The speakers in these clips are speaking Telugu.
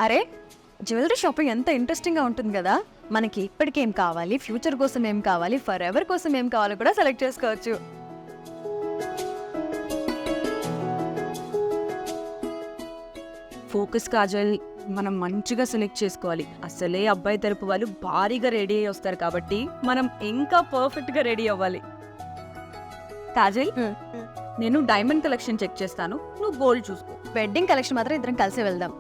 అరే, జ్యువెలరీ షాపింగ్ ఎంత ఇంట్రెస్టింగ్గా ఉంటుంది కదా. మనకి ఇప్పటికి ఏం కావాలి, ఫ్యూచర్ కోసం ఏం కావాలి, ఫర్ ఎవర్ కోసం ఏం కావాలో కూడా సెలెక్ట్ చేసుకోవచ్చు. ఫోకస్ కాజల్ మనం మంచిగా సెలెక్ట్ చేసుకోవాలి. అసలే అబ్బాయి తరపు వాళ్ళు భారీగా రెడీ అయ్యి వస్తారు కాబట్టి మనం ఇంకా పర్ఫెక్ట్గా రెడీ అవ్వాలి. కాజల్, నేను డైమండ్ కలెక్షన్ చెక్ చేస్తాను, నువ్వు గోల్డ్ చూసుకో. వెడ్డింగ్ కలెక్షన్ మాత్రం ఇద్దరం కలిసి వెళ్దాం.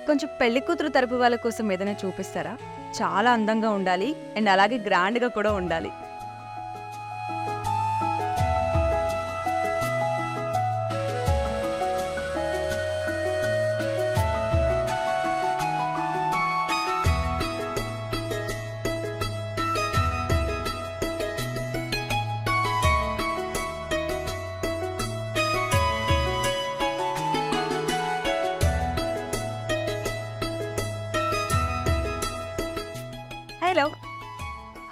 కొంచెం పెళ్లి కూతురు తరపు వాళ్ళ కోసం ఏదైనా చూపిస్తారా? చాలా అందంగా ఉండాలి అండ్ అలాగే గ్రాండ్గా కూడా ఉండాలి. హలో.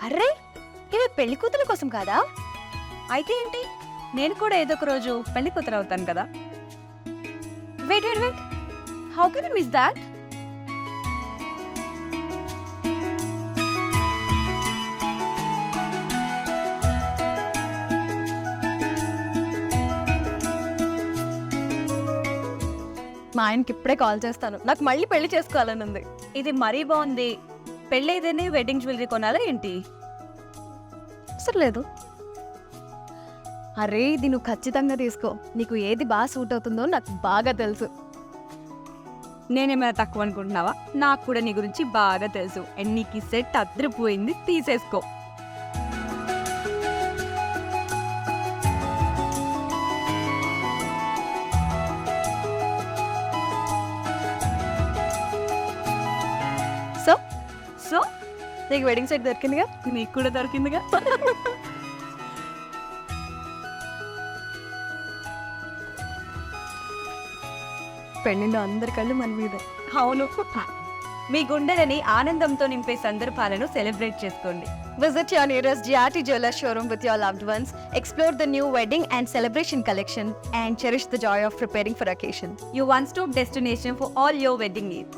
అర్రే, ఇవి పెళ్లి కూతురు కోసం కాదా? అయితే ఏంటి, నేను కూడా ఏదో ఒక రోజు పెళ్లి కూతురు అవుతాను కదా. Wait wait wait, how can you miss that? మా ఆయనకి ఇప్పుడే కాల్ చేస్తాను, నాకు మళ్ళీ పెళ్లి చేసుకోవాలని ఉంది. ఇది మరీ బాగుంది. పెళ్ళైతేనే వెడ్డింగ్ జ్యువెలరీ కొనాలా ఏంటి? అసలు లేదు. అరే, ఇది నువ్వు ఖచ్చితంగా తీసుకో. నీకు ఏది బాగా సూట్ అవుతుందో నాకు బాగా తెలుసు. నేనేమైనా తక్కువ అనుకుంటున్నావా? నాకు కూడా నీ గురించి బాగా తెలుసు. అండ్ నీకు ఈ సెట్ అద్దరిపోయింది, తీసేసుకో. సో సో నీకు వెడ్డింగ్ సెట్ దొరికిందిగా, నీకు కూడా దొరికిందిగా. పెళ్ళిలో అందరి కళ్ళు మన మీద. అవును, మీ గుండెలని ఆనందంతో నింపే సందర్భాలను సెలబ్రేట్ చేసుకోండి. Visit your nearest GRT Jewelers showroom with your loved ones. Explore the new wedding and celebration collection and cherish the joy of preparing for occasion. Your one-stop destination for all your wedding needs.